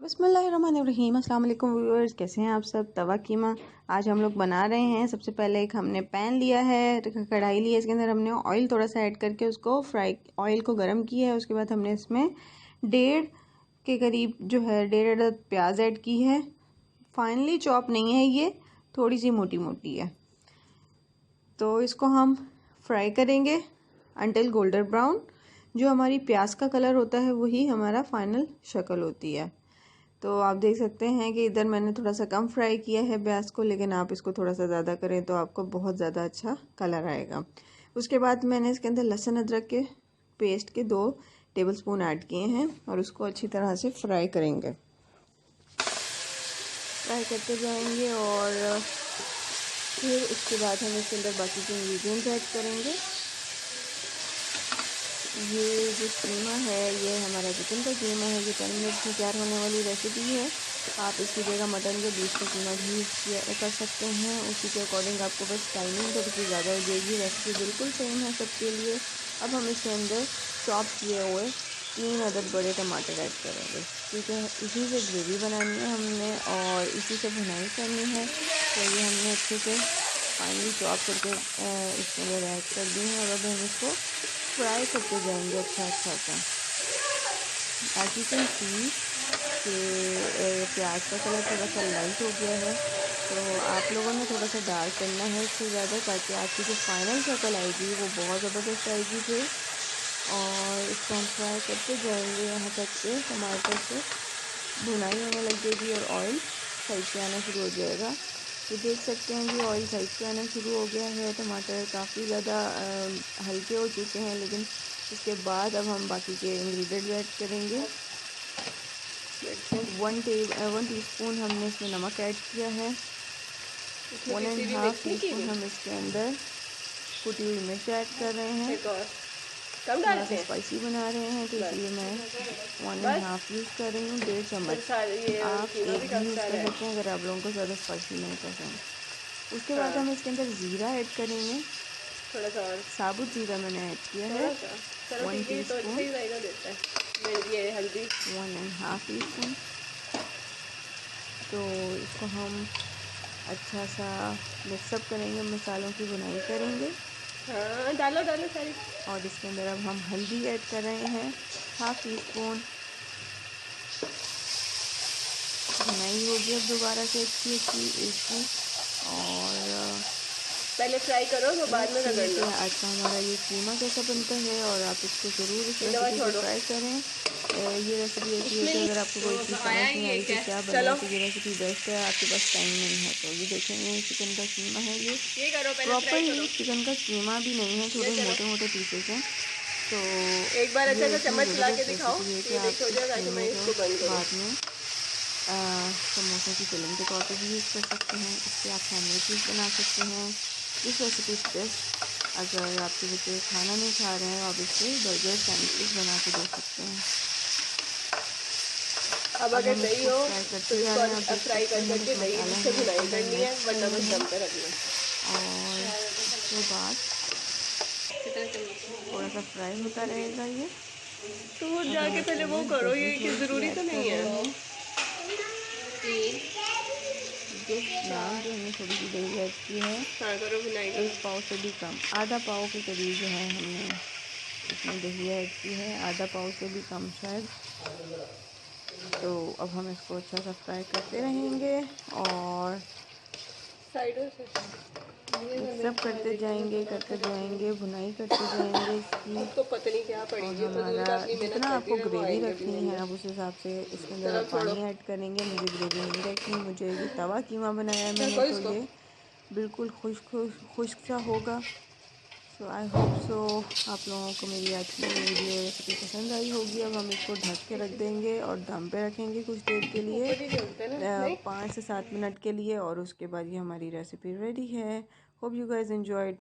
बिस्मिल्लाहिर्रहमानिर्रहीम। अस्सलाम वालेकुम व्यूअर्स, कैसे हैं आप सब। तवा कीमा आज हम लोग बना रहे हैं। सबसे पहले एक हमने पैन लिया है, कढ़ाई ली है, इसके अंदर हमने ऑयल थोड़ा सा ऐड करके उसको ऑयल को गर्म किया है। उसके बाद हमने इसमें 1.5 के करीब जो है 1.5 अदद प्याज ऐड की है। फाइनली चॉप नहीं है, ये थोड़ी सी मोटी मोटी है। तो इसको हम फ्राई करेंगे अंटिल गोल्डन ब्राउन। जो हमारी प्याज का कलर होता है वही हमारा फाइनल शक्ल होती है। तो आप देख सकते हैं कि इधर मैंने थोड़ा सा कम फ्राई किया है प्याज को, लेकिन आप इसको थोड़ा सा ज़्यादा करें तो आपको बहुत ज़्यादा अच्छा कलर आएगा। उसके बाद मैंने इसके अंदर लहसुन अदरक के पेस्ट के 2 टेबलस्पून ऐड किए हैं और उसको अच्छी तरह से फ्राई करेंगे। फ्राई करते जाएंगे और फिर उसके बाद हम इसके अंदर बाकी के इंग्रेडिएंट्स ऐड करेंगे। ये जो कीमा है ये हमारा चिकन का कीमा है। ये 10 मिनट में तैयार होने वाली रेसिपी है। आप इसकी जगह मटन के बीफ का कीमा भी कर सकते हैं। उसी के अकॉर्डिंग आपको बस टाइमिंग थोड़ी सी ज़्यादा हो जाएगी। रेसिपी बिल्कुल सेम है सबके लिए। अब हम इसके अंदर चॉप किए हुए 3 अदद बड़े टमाटर ऐड करेंगे, क्योंकि इसी से ग्रेवी बनानी है हमने और इसी से भुनाई करनी है। तो ये हमने अच्छे से फाइनली चॉप करके इसके अंदर ऐड कर दी है और अब हम इसको फ्राई करते जाएंगे अच्छा सा। एज यू कैन सी कि प्याज का कलर थोड़ा सा लाइट हो गया है, तो आप लोगों ने थोड़ा सा डार्क करना है इससे ज़्यादा, ताकि आपकी जो फाइनल शक्ल आएगी वो बहुत ज़बरदस्त आएगी फिर। और इसको हम फ्राई करते जाएंगे यहाँ तक के टमाटर से भुनाई होने लग जाएगी और ऑयल साइड से आना शुरू हो जाएगा। तो देख सकते हैं कि ऑयल साइड से आना शुरू हो गया है। टमाटर काफ़ी ज़्यादा हल्के हो चुके हैं, लेकिन इसके बाद अब हम बाकी के इंग्रेडिएंट्स ऐड करेंगे। 1 टीस्पून हमने इसमें नमक ऐड किया है। 1.5 टीस्पून हम इसके अंदर कुटी हुई मिर्च ऐड कर रहे हैं। थोड़ा सा स्पाइसी बना रहे हैं तो इसलिए मैं 1.5 यूज़ कर रही हूँ। 1.5 चम्मच। आप 1 भी यूज़ कर सकते हैं अगर आप लोगों को ज़्यादा स्पाइसी नहीं पसंद। उसके बाद हम इसके अंदर ज़ीरा ऐड करेंगे। थोड़ा सा साबुत ज़ीरा मैंने ऐड किया है 1 टीस्पून। 1.5 टीस्पून। तो इसको हम अच्छा सा मिक्सअप करेंगे, मसालों की भुनाई करेंगे। हाँ, डालो सारी। और इसके अंदर अब हम हल्दी ऐड कर रहे हैं 1/2 टीस्पून। भुनाई होगी अब दोबारा से अच्छी इसकी। और पहले फ्राई करो तो बाद में रगड़ना। आज का हमारा ये कीमा कैसा बनता है और आप इसको ज़रूर इस रेसिपी को ट्राई करें। ये रेसिपी ऐसी है कि अगर आपको कोई चीज़ समझ नहीं आई तो क्या बनाए, तो ये रेसिपी बेस्ट है। आपके पास टाइम नहीं है तो ये देखेंगे चिकन का कीमा है। ये प्रॉपर चिकन का कीमा भी नहीं है, थोड़े मोटे मोटे पीसेस हैं। तो एक बार अच्छा सा चम्मच ला के दिखाओ बाद में समोसों की फिलिंग के तौर पे भी यूज़ कर सकते हैं। इससे आप सैंडविचेस बना सकते हैं। इस रेसिपी बेस्ट अगर आपके बच्चे खाना नहीं खा रहे हैं, आप इससे बर्गर सैंडविचेस बना के दे सकते हैं। अब अगर दही हो तो इसको फ्राई करके दही से भुनाई करनी है, वरना बस दम पे रखना। और उसके बाद थोड़ा सा फ्राई होता रहेगा ये। तो जाके पहले वो करो, ये कि ज़रूरी तो नहीं है। नाम जो हमने थोड़ी सी दही ऐड की है, 1 पाव से भी कम, आधा पाव के करीब जो है हमने इसमें दही ऐड की है, आधा पाव से भी कम शायद। तो अब हम इसको अच्छा सा फ्राई करते रहेंगे और साइडों से मिक्सअप करते जाएंगे भुनाई करते जाएंगे इसकी। तो पतली क्या पड़ेगी, हमारा जितना आपको ग्रेवी रखनी है आप उस हिसाब से इसके अंदर पानी ऐड करेंगे। मुझे ग्रेवी नहीं रखनी, मुझे ये तवा कीमा बनाया है मैंने, तो ये बिल्कुल खुश्क सा होगा। सो आई होप सो आप लोगों को मेरी आज की वीडियो रेसिपी पसंद आई होगी। अब हम इसको ढक के रख देंगे और दम पे रखेंगे कुछ देर के लिए, 5 से 7 मिनट के लिए, और उसके बाद ये हमारी रेसिपी रेडी है। Hope you guys enjoyed.